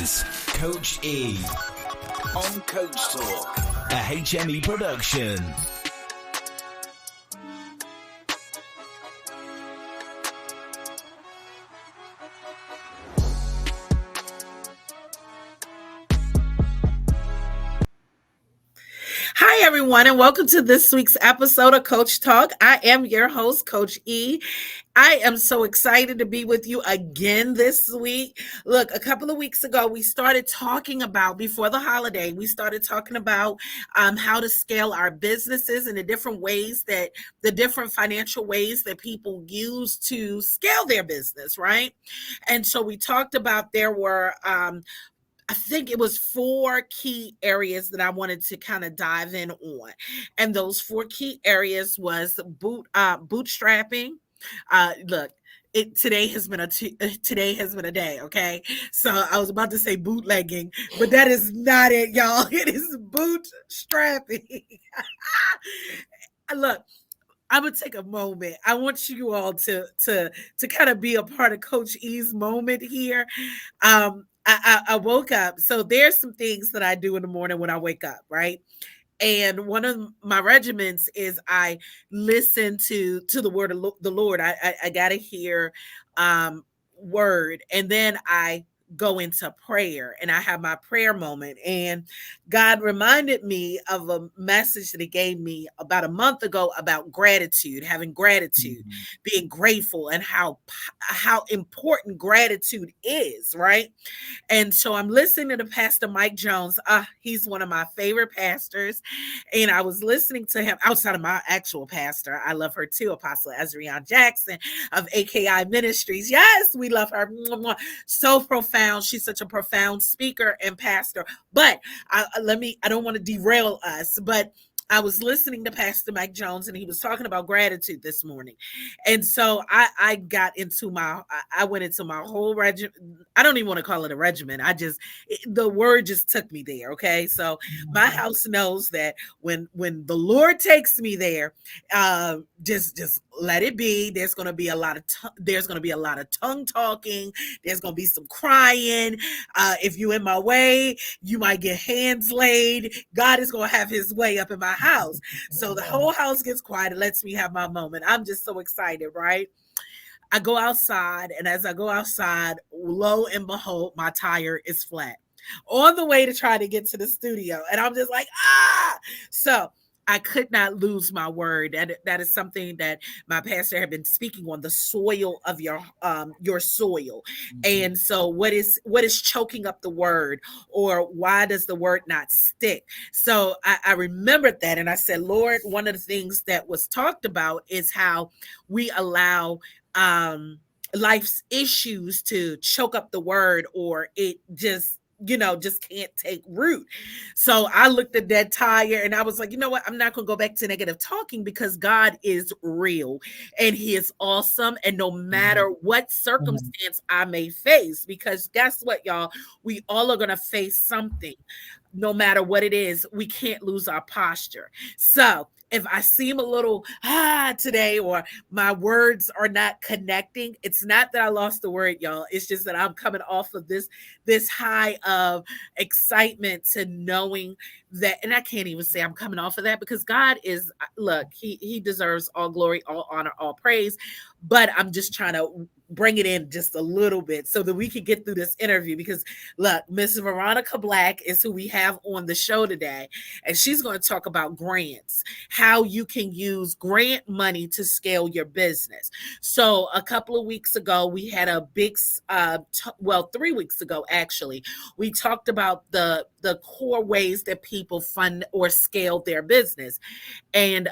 is Coach E on Coach Talk, a HME production. Hi, everyone, and welcome to this week's episode of Coach Talk. I am your host, Coach E. I am so excited to be with you again this week. Look, a couple of weeks ago, we started talking about, before the holiday, we started talking about how to scale our businesses and the different financial ways that people use to scale their business, right? And so we talked about there were I think it was 4 key areas that I wanted to kind of dive in on. And those 4 key areas was bootstrapping. Look, today has been a day, okay? So I was about to say bootlegging, but that is not it, y'all. It is bootstrapping. Look, I'm gonna take a moment. I want you all to kind of be a part of Coach E's moment here. I woke up. So there's some things that I do in the morning when I wake up, right? And one of my regiments is I listen to the word of the Lord. I gotta hear word, and then I go into prayer and I have my prayer moment. And God reminded me of a message that he gave me about a month ago about gratitude, having gratitude, being grateful, and how important gratitude is, right? And so I'm listening to Pastor Mike Jones. He's one of my favorite pastors. And I was listening to him outside of my actual pastor. I love her too, Apostle Ezrian Jackson of AKI Ministries. Yes, we love her. So profound. She's such a profound speaker and pastor. But I don't want to derail us, but I was listening to Pastor Mike Jones, and he was talking about gratitude this morning. And so I went into my whole regimen. I don't even want to call it a regimen. The word just took me there. Okay. So my house knows that when the Lord takes me there, just let it be. There's going to be a lot of tongue talking. There's going to be some crying. If you in my way, you might get hands laid. God is going to have his way up in my house. So the whole house gets quiet and lets me have my moment. I'm just so excited, right? I go outside, and as I go outside, lo and behold, my tire is flat on the way to try to get to the studio. And I'm just like, So I could not lose my word. That is something that my pastor had been speaking on, the soil of your soil. And so what is choking up the word, or why does the word not stick? So I remembered that, and I said, Lord, one of the things that was talked about is how we allow life's issues to choke up the word, or it just can't take root. So I looked at that tire and I was like, you know what? I'm not going to go back to negative talking, because God is real and he is awesome. And no matter what circumstance I may face, because guess what, y'all? We all are going to face something. No matter what it is, we can't lose our posture. So if I seem a little today, or my words are not connecting, it's not that I lost the word, y'all. It's just that I'm coming off of this high of excitement to knowing that, and I can't even say I'm coming off of that, because God is, look, he deserves all glory, all honor, all praise. But I'm just trying to bring it in just a little bit so that we can get through this interview, because look, Miss Veronica Black is who we have on the show today, and she's going to talk about grants, how you can use grant money to scale your business. So a couple of weeks ago, we had a big, 3 weeks ago, actually, we talked about the core ways that people fund or scale their business. And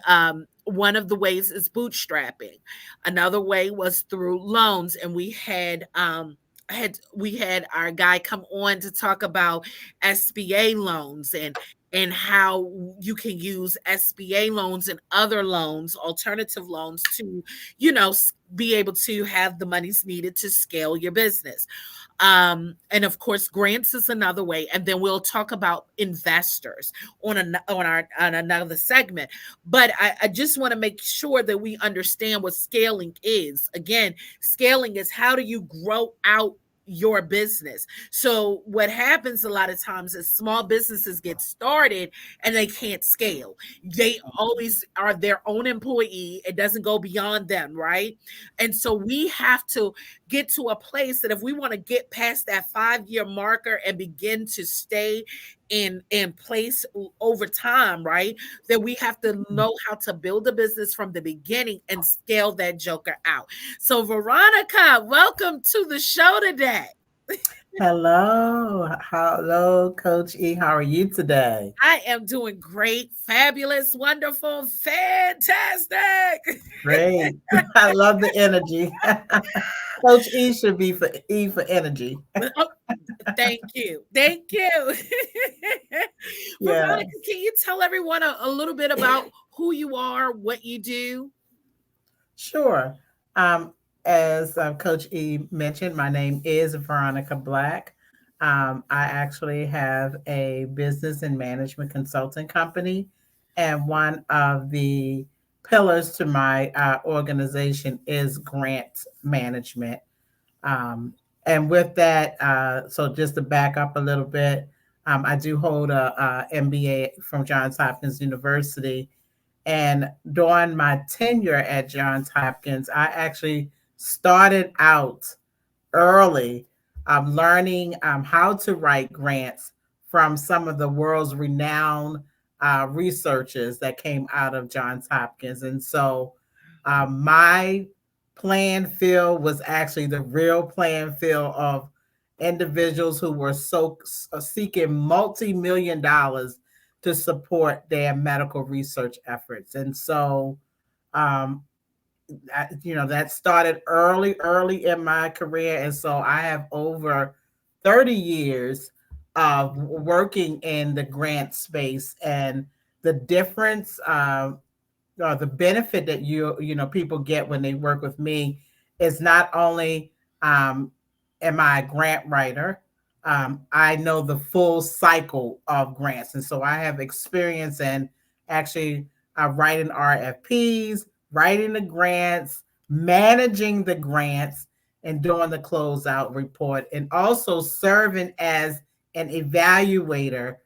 one of the ways is bootstrapping. Another way was through loans, and we had our guy come on to talk about SBA loans and how you can use SBA loans and other loans, alternative loans, to be able to have the monies needed to scale your business. And of course, grants is another way. And then we'll talk about investors on another segment. But I just want to make sure that we understand what scaling is. Again, scaling is how do you grow out your business. So what happens a lot of times is small businesses get started and they can't scale. They always are their own employee. It doesn't go beyond them, right? And so we have to get to a place that if we want to get past that 5-year marker and begin to stay in place over time, right? That we have to know how to build a business from the beginning and scale that joker out. So Veronica, welcome to the show today. Hello. Hello, Coach E. How are you today? I am doing great, fabulous, wonderful, fantastic. Great. I love the energy. Coach E should be for E for energy. Oh, thank you. Thank you. Yeah, Veronica, can you tell everyone a little bit about who you are, what you do? sure. Um, as Coach E mentioned, my name is Veronica Black. I actually have a business and management consulting company, and one of the pillars to my organization is grant management. Um, and with that, so just to back up a little bit, I do hold a MBA from Johns Hopkins University. And during my tenure at Johns Hopkins, I actually started out early, learning how to write grants from some of the world's renowned researchers that came out of Johns Hopkins. And so my playing field was actually the real playing field of individuals who were seeking multi-million dollars to support their medical research efforts. And so um, that started early in my career. And so I have over 30 years of working in the grant space, and the difference, the benefit that people get when they work with me is not only um, am I a grant writer, I know the full cycle of grants, and so I have experience in actually writing RFPs, writing the grants, managing the grants, and doing the closeout report, and also serving as an evaluator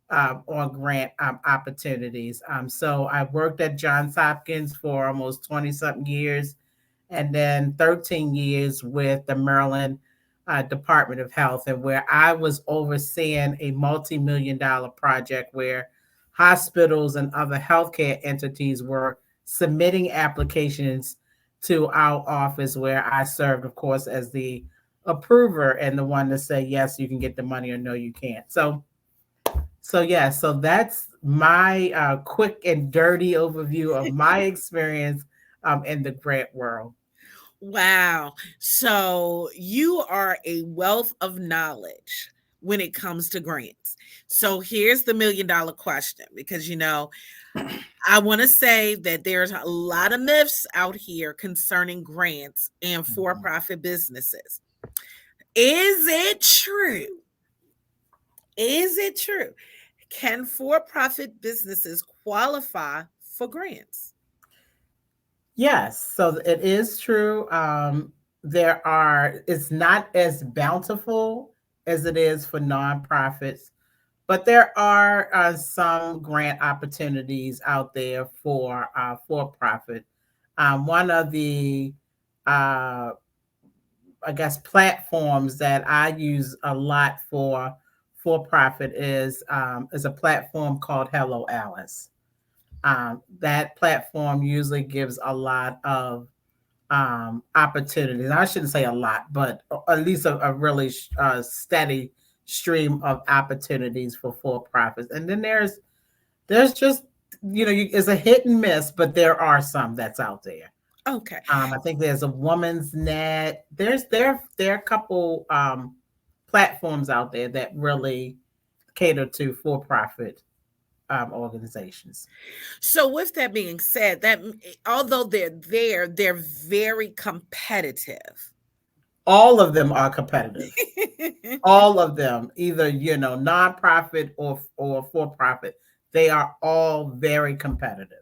on grant opportunities. So I worked at Johns Hopkins for almost 20 something years, and then 13 years with the Maryland Department of Health, and where I was overseeing a multi-million dollar project where hospitals and other healthcare entities were submitting applications to our office, where I served, of course, as the approver and the one to say, yes, you can get the money, or no, you can't. So that's my quick and dirty overview of my experience in the grant world. Wow. So you are a wealth of knowledge when it comes to grants. So here's the $1 million question, because I want to say that there's a lot of myths out here concerning grants and Mhm. for-profit businesses. Is it true? Is it true? Can for-profit businesses qualify for grants? Yes, so it is true. It's not as bountiful as it is for nonprofits, but there are some grant opportunities out there for profit. One of the uh, I guess platforms that I use a lot for profit is a platform called Hello Alice. That platform usually gives a lot of opportunities. I shouldn't say a lot, but at least a really steady stream of opportunities for profits. And then there's just it's a hit and miss, but there are some that's out there. Okay. I think there's a woman's net. There are a couple platforms out there that really cater to for profit organizations. So with that being said, that although they're there, they're very competitive. All of them are competitive. All of them, either nonprofit or for profit, they are all very competitive.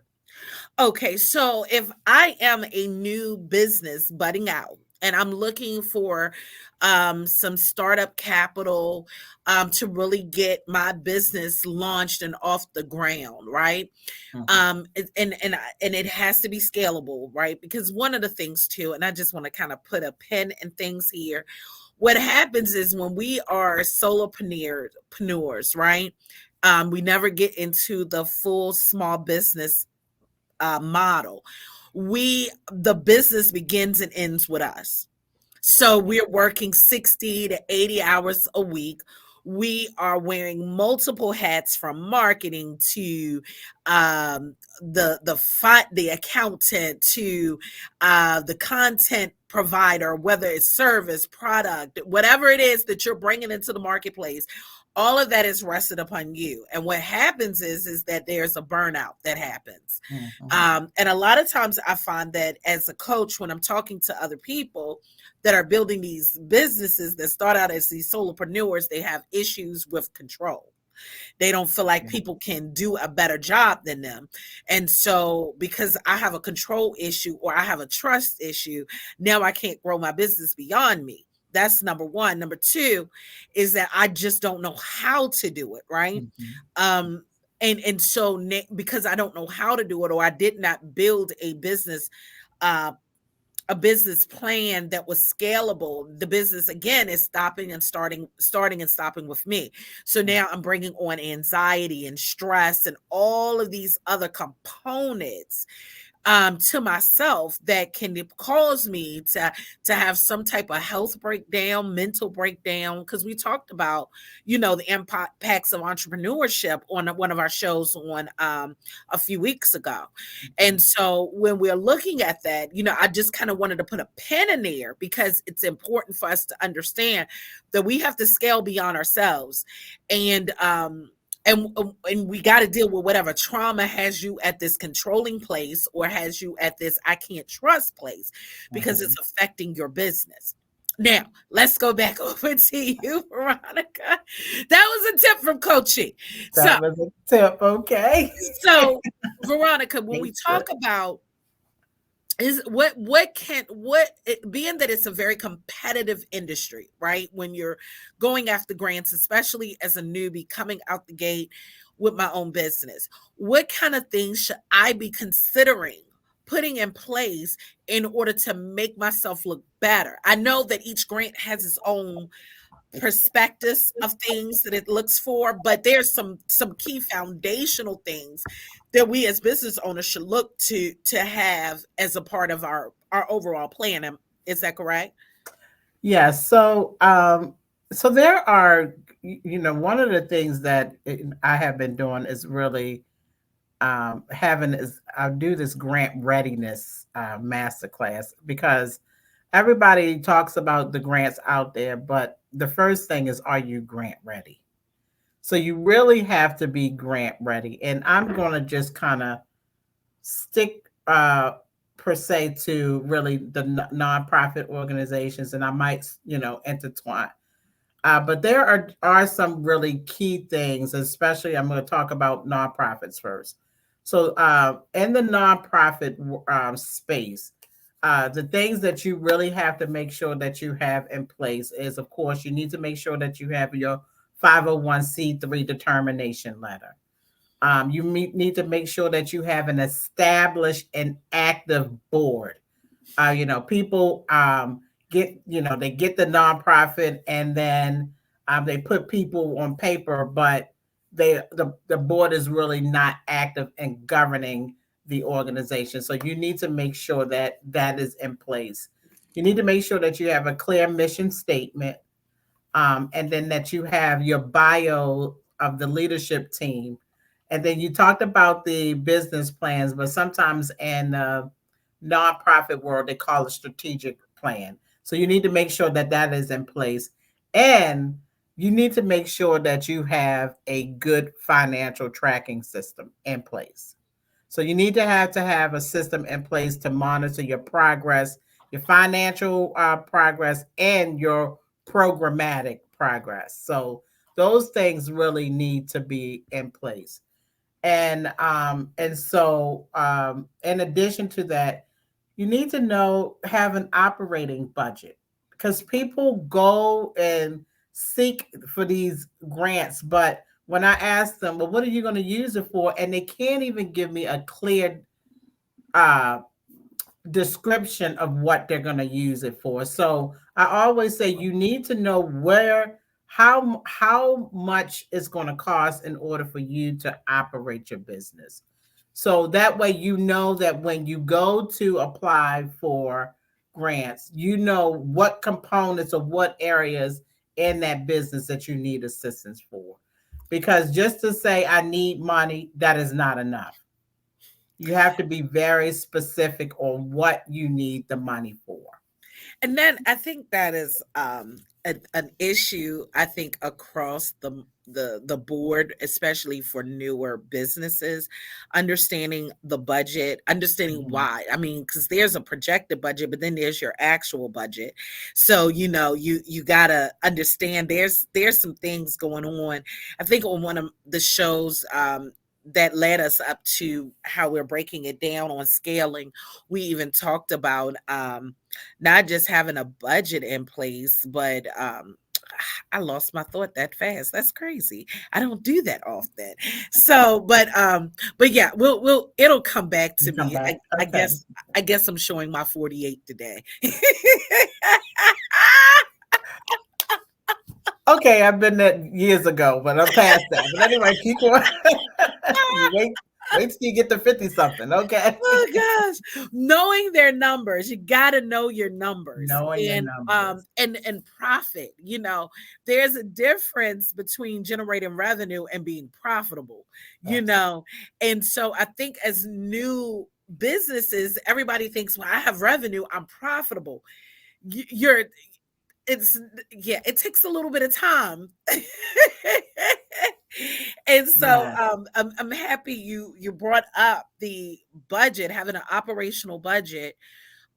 Okay, so if I am a new business budding out and I'm looking for some startup capital to really get my business launched and off the ground, right? Mhm. And it has to be scalable, right? Because one of the things too, and I just want to kind of put a pin in things here. What happens is when we are solopreneurs, right? We never get into the full small business model. The business begins and ends with us. So we're working 60 to 80 hours a week. We are wearing multiple hats from marketing to the accountant to the content provider, whether it's service, product, whatever it is that you're bringing into the marketplace. All of that is rested upon you. And what happens is that there's a burnout that happens. Mhm. And a lot of times I find that as a coach, when I'm talking to other people that are building these businesses that start out as these solopreneurs, they have issues with control. They don't feel like Yeah. people can do a better job than them. And so, because I have a control issue or I have a trust issue, now I can't grow my business beyond me. That's number one. Number two is that I just don't know how to do it, right? Mhm. Um, and so because I don't know how to do it, or I did not build uh, a business plan that was scalable, the business again is starting and stopping with me. So now I'm bringing on anxiety and stress and all of these other components to myself that can cause me to have some type of health breakdown, mental breakdown. Because we talked about, the impacts of entrepreneurship on one of our shows on a few weeks ago. And Mhm. so when we're looking at that, I just kind of wanted to put a pin in there because it's important for us to understand that we have to scale beyond ourselves. And um and and we got to deal with whatever trauma has you at this controlling place or has you at this I can't trust place because it's Mhm. affecting your business. Now, let's go back over to you, Veronica. That was a tip from coaching. So, That was a tip. Okay. so Veronica, when we Thanks for talk about is what can what it, being that it's a very competitive industry, right? When you're going after grants, especially as a newbie coming out the gate with my own business, what kind of things should I be considering putting in place in order to make myself look better? I know that each grant has its own prospectus of things that it looks for, but there's some key foundational things that we as business owners should look to have as a part of our overall plan. Is that correct? Yeah, so there are, one of the things that I have been doing is really having is I do this grant readiness masterclass because everybody talks about the grants out there, but the first thing is, are you grant ready? So you really have to be grant ready, and I'm going to just kind of stick per se to really the nonprofit organizations, and I might intertwine. But there are some really key things, especially I'm going to talk about nonprofits first. So in the nonprofit space, the things that you really have to make sure that you have in place is, of course, you need to make sure that you have your 501c3 determination letter. Need to make sure that you have an established and active board. People they get the nonprofit, and then they put people on paper, but the board is really not active in governing the organization. So you need to make sure that that is in place. You need to make sure that you have a clear mission statement, and then that you have your bio of the leadership team. And then you talked about the business plans, but sometimes in nonprofit world, they call it strategic plan. So you need to make sure that that is in place. And you need to make sure that you have a good financial tracking system in place. So you need to have a system in place to monitor your progress, your financial progress, and your programmatic progress. So those things really need to be in place. And so in addition to that, you need to know, have an operating budget, because people go and seek for these grants, but when I ask them, well, what are you going to use it for? And they can't even give me a clear uh, description of what they're going to use it for. So I always say you need to know where, how much it's going to cost in order for you to operate your business. So that way you know that when you go to apply for grants, you know what components or what areas in that business that you need assistance for. Because just to say I need money, that is not enough. You have to be very specific on what you need the money for. And then I think that is an issue. I think across the board, especially for newer businesses, understanding the budget, understanding Mhm. why. I mean, because there's a projected budget, but then there's your actual budget. So you gotta understand there's some things going on. I think on one of the shows. That led us up to how we're breaking it down on scaling. We even talked about not just having a budget in place, but I lost my thought that fast. That's crazy. I don't do that often. So, but yeah, we'll it'll come back You to come me. back. I Okay. guess I'm showing my 48 today. Okay, I've been there years ago, but I'm past that. But anyway, keep on. You wait till you get to 50 something. Okay. Oh gosh, knowing their numbers, you got to know your numbers, Knowing your numbers. and profit. There's a difference between generating revenue and being profitable. You Absolutely. know, and so I think as new businesses, everybody thinks, well, I have revenue, I'm profitable. You're it's yeah, it takes a little bit of time. And so Yes, I'm happy you brought up the budget, having an operational budget.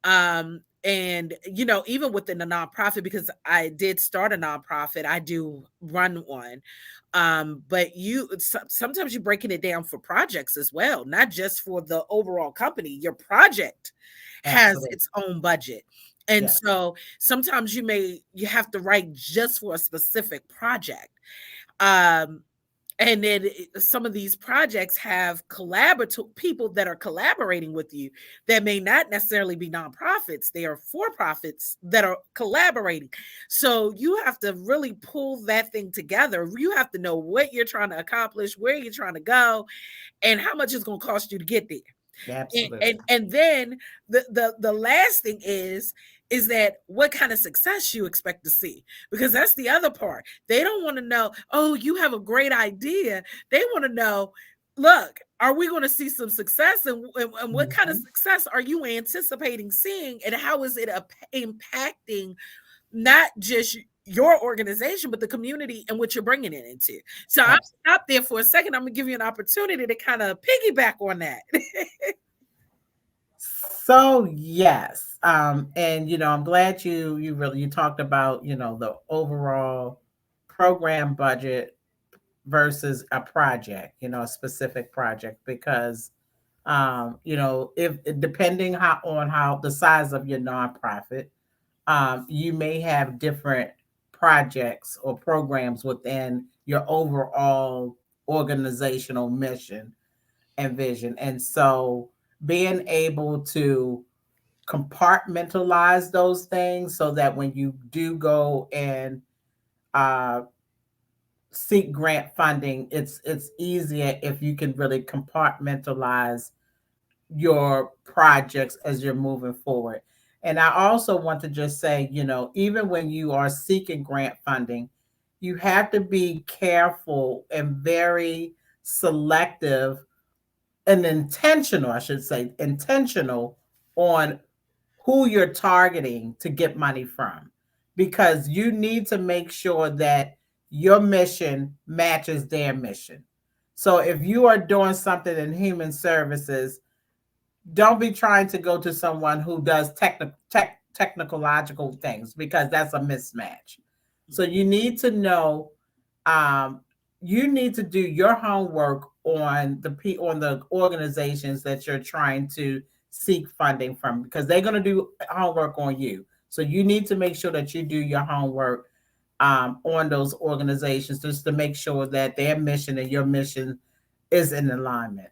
And even within the nonprofit, because I did start a nonprofit, I do run one. But sometimes you're breaking it down for projects as well, not just for the overall company. Your project has absolutely. its own budget. And Yes, so sometimes you have to write just for a specific project. Um, and then some of these projects have collaborative people that are collaborating with you that may not necessarily be nonprofits. They are for profits that are collaborating. So you have to really pull that thing together. You have to know what you're trying to accomplish, where you're trying to go, and how much it's going to cost you to get there. and absolutely. and, and then the last thing is that what kind of success you expect to see, because that's the other part. They don't want to know, oh, you have a great idea. They want to know, look, are we going to see some success, and what kind of Mhm. success are you anticipating seeing, and how is it impacting not just your organization, but the community and what you're bringing it into. So I'm Absolutely. stop there for a second. I'm gonna give you an opportunity to kind of piggyback on that. So yes, and I'm glad you talked about the overall program budget versus a project, a specific project, because if depending on how the size of your nonprofit, you may have different projects or programs within your overall organizational mission and vision. And so being able to compartmentalize those things so that when you do go and uh, seek grant funding, it's easier if you can really compartmentalize your projects as you're moving forward. And I also want to just say, even when you are seeking grant funding, you have to be careful and very selective and intentional, I should say, intentional on who you're targeting to get money from, because you need to make sure that your mission matches their mission. So if you are doing something in human services, don't be trying to go to someone who does technological things, because that's a mismatch. So you need to know, um, you need to do your homework on the organizations that you're trying to seek funding from, because they're going to do homework on you. So you need to make sure that you do your homework on those organizations, just to make sure that their mission and your mission is in alignment.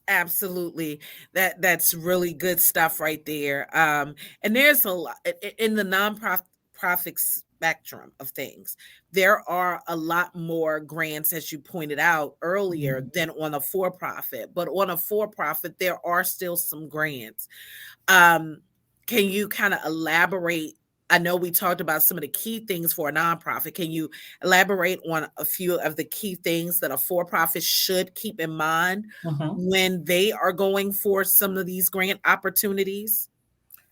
Absolutely. That's really good stuff right there. And there's a lot in the nonprofit spectrum of things. There are a lot more grants, as you pointed out earlier, Mhm. than on a for-profit. But on a for-profit, there are still some grants. Um, can you kind of elaborate? I know we talked about some of the key things for a nonprofit. Can you elaborate on a few of the key things that a for profit should keep in mind Mhm. when they are going for some of these grant opportunities?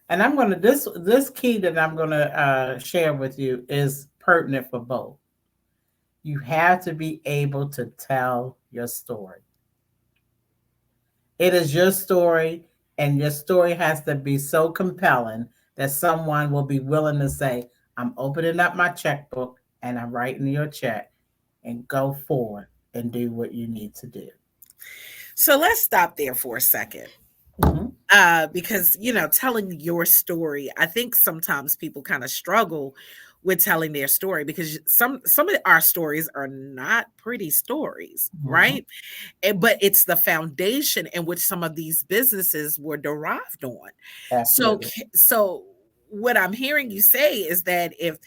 And I'm going to this key that I'm going to share with you is pertinent for both. You have to be able to tell your story. It is your story, and your story has to be so compelling that someone will be willing to say, I'm opening up my checkbook and I'm writing your check, and go forward and do what you need to do. So let's stop there for a second. Mhm. Because telling your story, I think sometimes people kind of struggle with telling their story because some of our stories are not pretty stories, Mhm. right? But it's the foundation in which some of these businesses were derived on. So Absolutely. so what I'm hearing you say is that if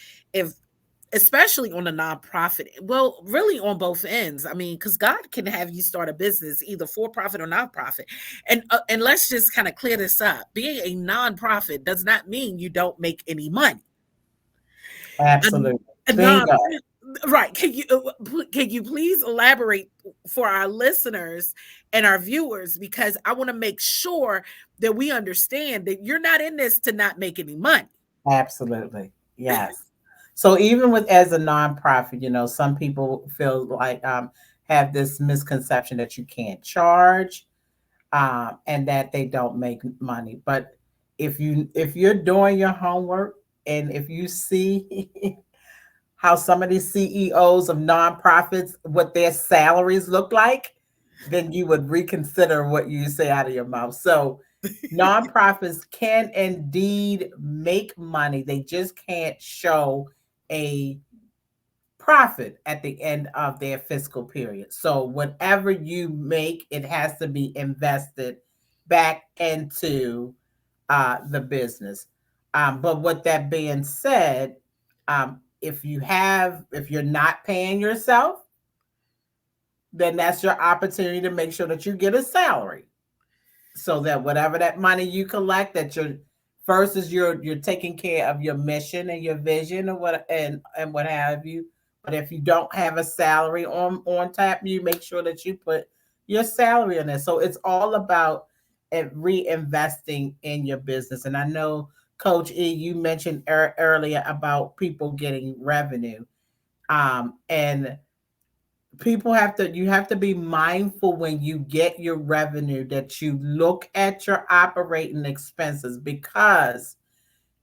especially on a nonprofit, well, really on both ends. I mean, because God can have you start a business either for profit or nonprofit, and let's just kind of clear this up. Being a nonprofit does not mean you don't make any money. A, Absolutely. a non Bingo. right? Can you please elaborate for our listeners and our viewers, because I want to make sure that we understand that you're not in this to not make any money. Absolutely. Yes. So even with as a nonprofit, some people feel like have this misconception that you can't charge, and that they don't make money. But if you're doing your homework, and if you see how some of these CEOs of nonprofits, what their salaries look like, then you would reconsider what you say out of your mouth. So nonprofits can indeed make money. They just can't show a profit at the end of their fiscal period. So whatever you make, it has to be invested back into the business. But with that being said, if you're not paying yourself, then that's your opportunity to make sure that you get a salary, so that whatever that money you collect, that you're first is you're taking care of your mission and your vision, and what have you. But if you don't have a salary on tap, you make sure that you put your salary in there. So it's all about reinvesting in your business. And I know, Coach E, you mentioned earlier about people getting revenue, and you have to be mindful when you get your revenue, that you look at your operating expenses, because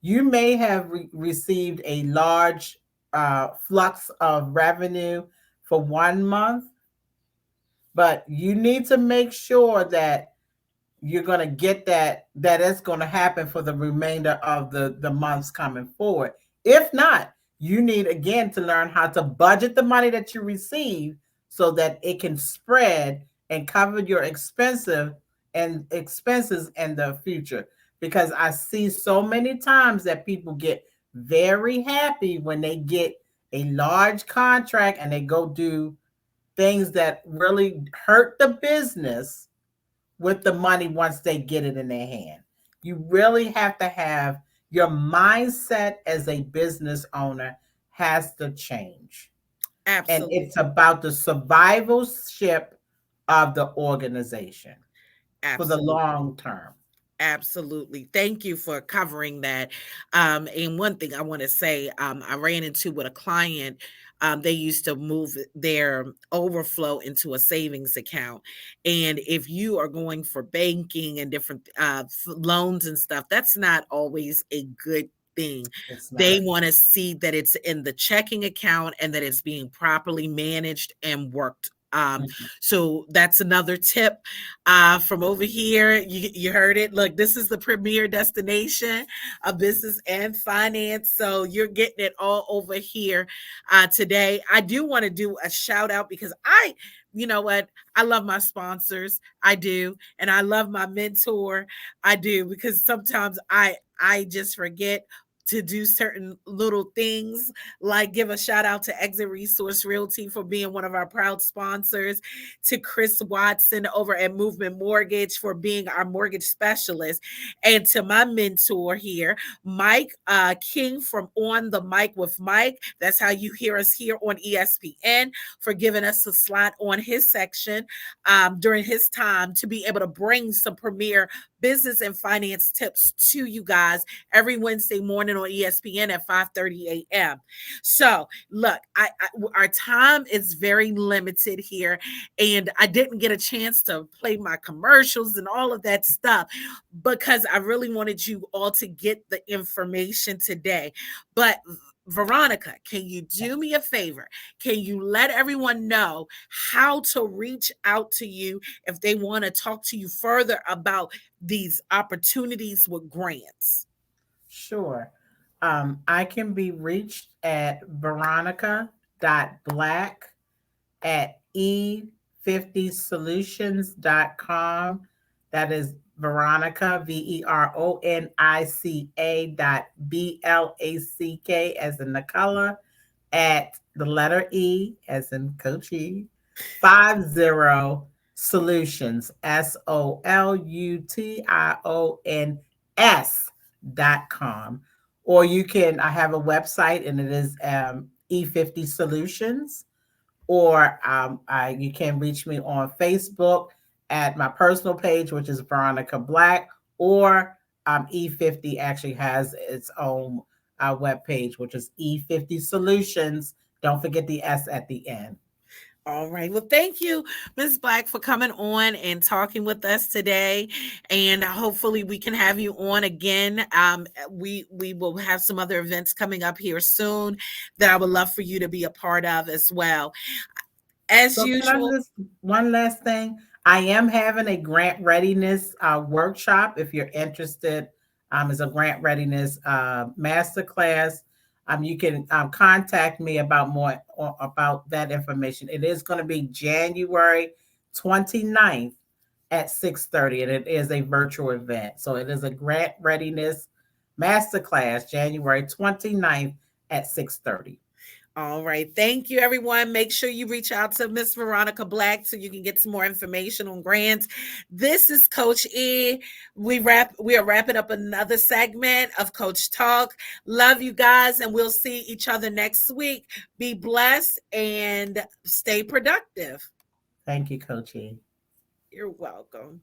you may have received a large flux of revenue for 1 month, but you need to make sure that you're going to get that it's going to happen for the remainder of the months coming forward. If not, you need again to learn how to budget the money that you receive, so that it can spread and cover your expenses in the future. Because I see so many times that people get very happy when they get a large contract, and they go do things that really hurt the business with the money once they get it in their hand. You really have to have your mindset as a business owner has to change. And Absolutely. it's about the survivalship of the organization for the Absolutely. long term. Absolutely. Thank you for covering that. And one thing I want to say, I ran into with a client. They used to move their overflow into a savings account. And if you are going for banking and different loans and stuff, that's not always a good thing. It's They not. want to see that it's in the checking account and that it's being properly managed and worked So that's another tip from over here. You heard it. Look, this is the premier destination of business and finance. So you're getting it all over here today. I do want to do a shout out because you know what? I love my sponsors. I do. And I love my mentor. I do, because sometimes I just forget to do certain little things, like give a shout out to Exit Resource Realty for being one of our proud sponsors, to Chris Watson over at Movement Mortgage for being our mortgage specialist, and to my mentor here, Mike King from On the Mic with Mike. That's how you hear us here on ESPN, for giving us a slot on his section during his time to be able to bring some premier business and finance tips to you guys every Wednesday morning on ESPN at 5:30 a.m. So look, our time is very limited here, and I didn't get a chance to play my commercials and all of that stuff because I really wanted you all to get the information today. But Veronica, can you do me a favor? Can you let everyone know how to reach out to you if they want to talk to you further about these opportunities with grants? Sure. I can be reached at veronica.black at E50Solutions.com. That is Veronica, VERONICA.BLACK as in the color, at the letter E as in Coach E, 50 Solutions, SOLUTIONS.com. Or I have a website, and it is E50 Solutions. Or you can reach me on Facebook at my personal page, which is Veronica Black, or E50 actually has its own web page, which is E50 Solutions. Don't forget the S at the end. All right. Well, thank you, Ms. Black, for coming on and talking with us today. And hopefully we can have you on again. We will have some other events coming up here soon that I would love for you to be a part of as well. As usual. One last thing. I am having a grant readiness workshop. If you're interested, as a grant readiness masterclass. You can contact me about more about that information. It is going to be January 29th at 6:30, and it is a virtual event. So it is a grant readiness masterclass, January 29th at 6:30. All right. Thank you, everyone. Make sure you reach out to Miss Veronica Black so you can get some more information on grants. This is Coach E. We are wrapping up another segment of Coach Talk. Love you guys, and we'll see each other next week. Be blessed and stay productive. Thank you, Coach E. You're welcome.